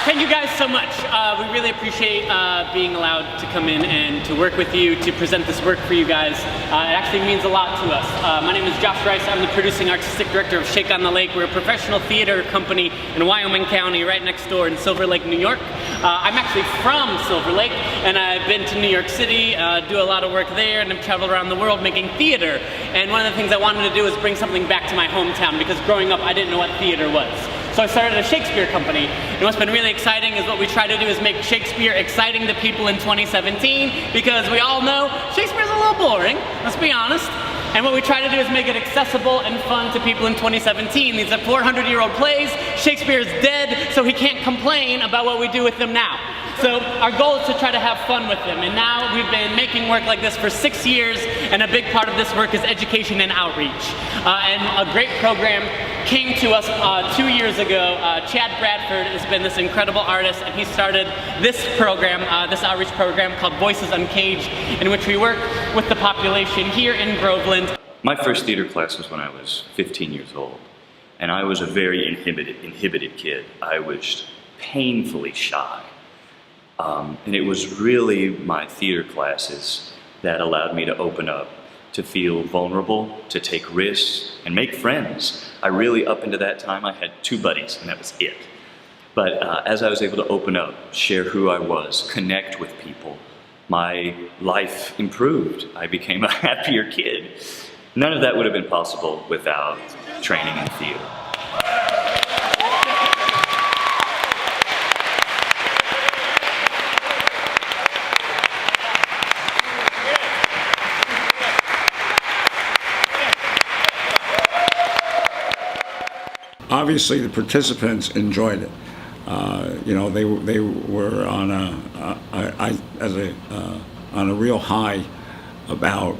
Thank you guys so much. We really appreciate being allowed to come in and to work with you, to present this work for you guys. It actually means a lot to us. My name is Josh Rice. I'm the producing artistic director of Shake on the Lake. We're a professional theater company in Wyoming County, right next door in Silver Lake, New York. I'm actually from Silver Lake, and I've been to New York City, do a lot of work there, and I've traveled around the world making theater. And one of the things I wanted to do was bring something back to my hometown, because growing up I didn't know what theater was. So I started a Shakespeare company, and what's been really exciting is what we try to do is make Shakespeare exciting to people in 2017, because we all know Shakespeare's a little boring, let's be honest. And what we try to do is make it accessible and fun to people in 2017. These are 400-year-old plays. Shakespeare is dead, so he can't complain about what we do with them now. So our goal is to try to have fun with them. And now we've been making work like this for 6 years, and a big part of this work is education and outreach. And a great program came to us 2 years ago. Chad Bradford has been this incredible artist, and he started this program, this outreach program called Voices UnCaged, in which we work with the population here in Groveland. My first theater class was when I was 15 years old, and I was a very inhibited kid. I was painfully shy. And it was really my theater classes that allowed me to open up, to feel vulnerable, to take risks, and make friends. I really, up into that time, I had 2 buddies, and that was it. But as I was able to open up, share who I was, connect with people, my life improved. I became a happier kid. None of that would have been possible without training in theater. Obviously, the participants enjoyed it. They were on a real high about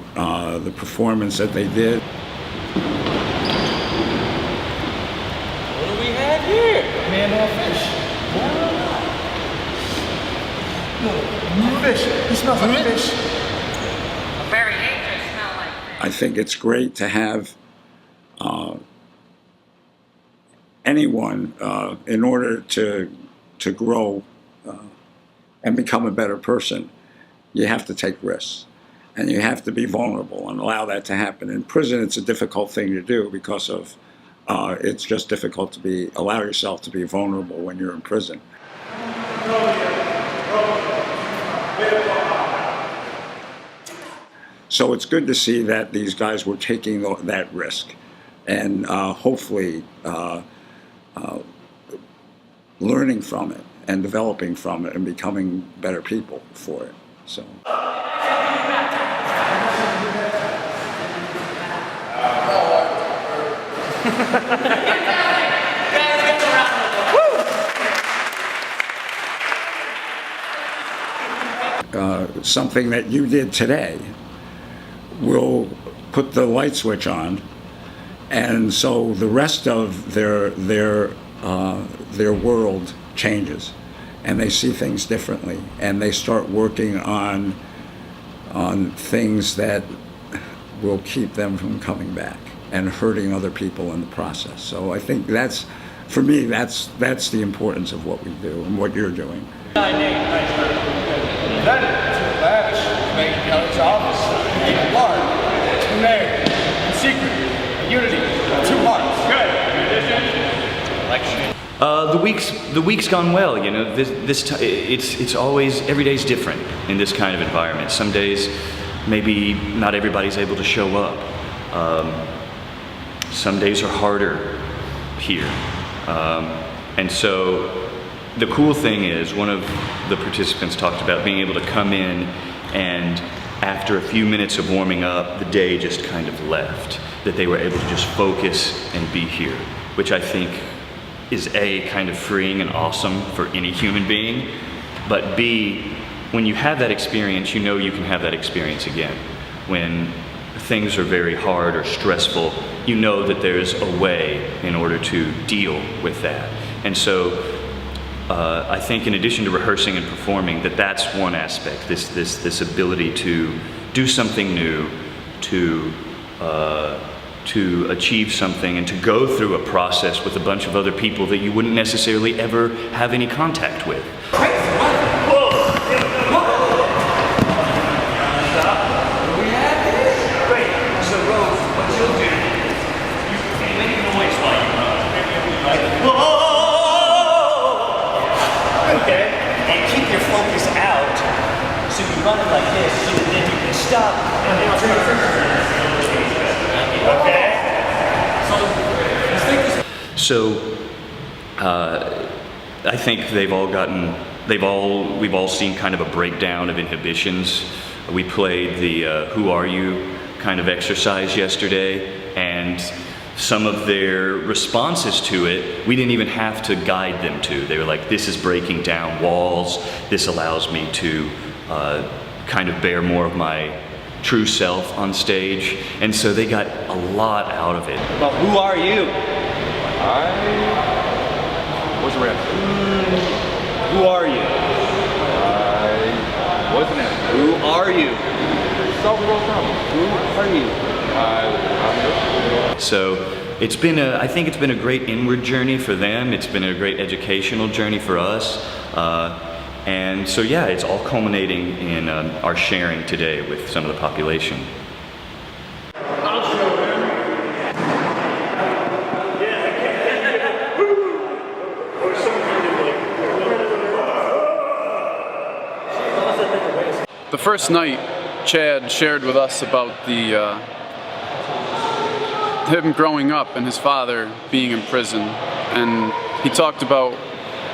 the performance that they did. What do we have here? Man or fish? No, fish. He smells like fish. A very dangerous smell like fish. I think it's great to have anyone, in order to grow and become a better person, you have to take risks, and you have to be vulnerable and allow that to happen. In prison, it's a difficult thing to do because of it's just difficult to allow yourself to be vulnerable when you're in prison. So it's good to see that these guys were taking that risk, and hopefully learning from it and developing from it and becoming better people for it. So. Something that you did today will put the light switch on, and so the rest of their world changes, and they see things differently, and they start working on things that will keep them from coming back and hurting other people in the process. So I think that's, for me, that's the importance of what we do and what you're doing. It's obvious. Keep large. In there. In secret. Unity. 2 hearts. Good. The week's gone well. You know, it's always, every day's different in this kind of environment. Some days, maybe not everybody's able to show up. Some days are harder here, and so the cool thing is, one of the participants talked about being able to come in, and after a few minutes of warming up, the day just kind of left, that they were able to just focus and be here, which I think is A, kind of freeing and awesome for any human being, but B, when you have that experience, you know you can have that experience again. When things are very hard or stressful, you know that there's a way in order to deal with that. And so I think, in addition to rehearsing and performing, that's one aspect, this ability to do something new, to to achieve something and to go through a process with a bunch of other people that you wouldn't necessarily ever have any contact with. Run it like this, so that then you can stop and then turn. Okay. So, I think we've all seen kind of a breakdown of inhibitions. We played the "Who Are You" kind of exercise yesterday, and some of their responses to it, we didn't even have to guide them to. They were like, "This is breaking down walls. This allows me to kind of bear more of my true self on stage," and so they got a lot out of it. But who are you? What's the rap? Who are you? What's the name? Who are you? Who are you? So I think it's been a great inward journey for them. It's been a great educational journey for us. And so yeah, it's all culminating in our sharing today with some of the population. The first night, Chad shared with us about him growing up and his father being in prison, and he talked about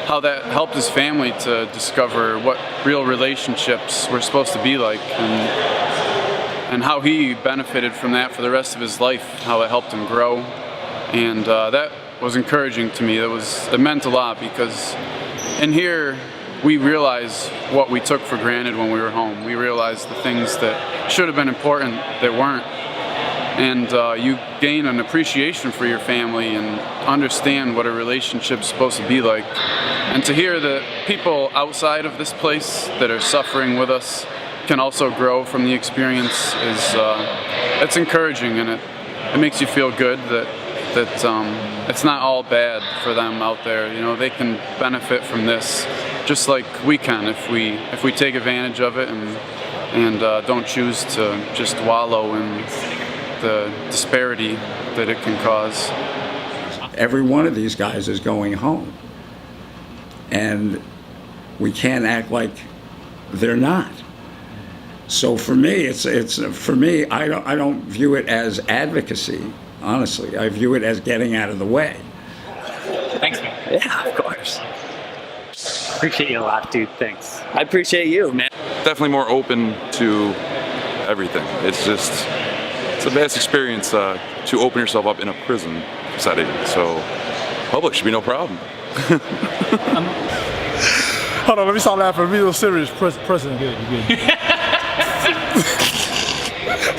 how that helped his family to discover what real relationships were supposed to be like, and how he benefited from that for the rest of his life, how it helped him grow. And that was encouraging to me. It meant a lot, because in here we realize what we took for granted when we were home. We realize the things that should have been important that weren't. And you gain an appreciation for your family and understand what a relationship's supposed to be like. And to hear that people outside of this place that are suffering with us can also grow from the experience it's encouraging, and it makes you feel good that it's not all bad for them out there. You know, they can benefit from this just like we can if we take advantage of it and don't choose to just wallow in the disparity that it can cause. Every one of these guys is going home, and we can't act like they're not. So for me, I don't view it as advocacy. Honestly, I view it as getting out of the way. Thanks, man. Yeah, of course. Appreciate you a lot, dude. Thanks. I appreciate you, man. Definitely more open to everything. It's a vast experience to open yourself up in a prison setting. So public should be no problem. Hold on, let me stop laughing. Be real serious. Prison, good, you good.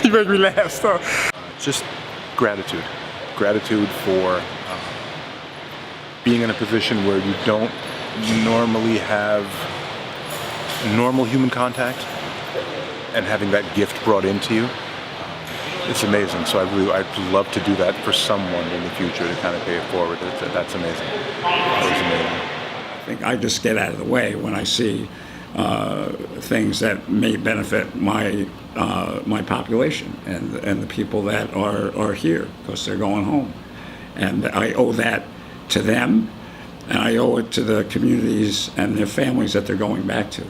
You make me laugh, so. Just gratitude. Gratitude for being in a position where you don't normally have normal human contact, and having that gift brought into you. It's amazing. So I'd love to do that for someone in the future to kind of pay it forward. That's amazing. That was amazing. I think I just get out of the way when I see things that may benefit my population and the people that are here, because they're going home, and I owe that to them, and I owe it to the communities and their families that they're going back to.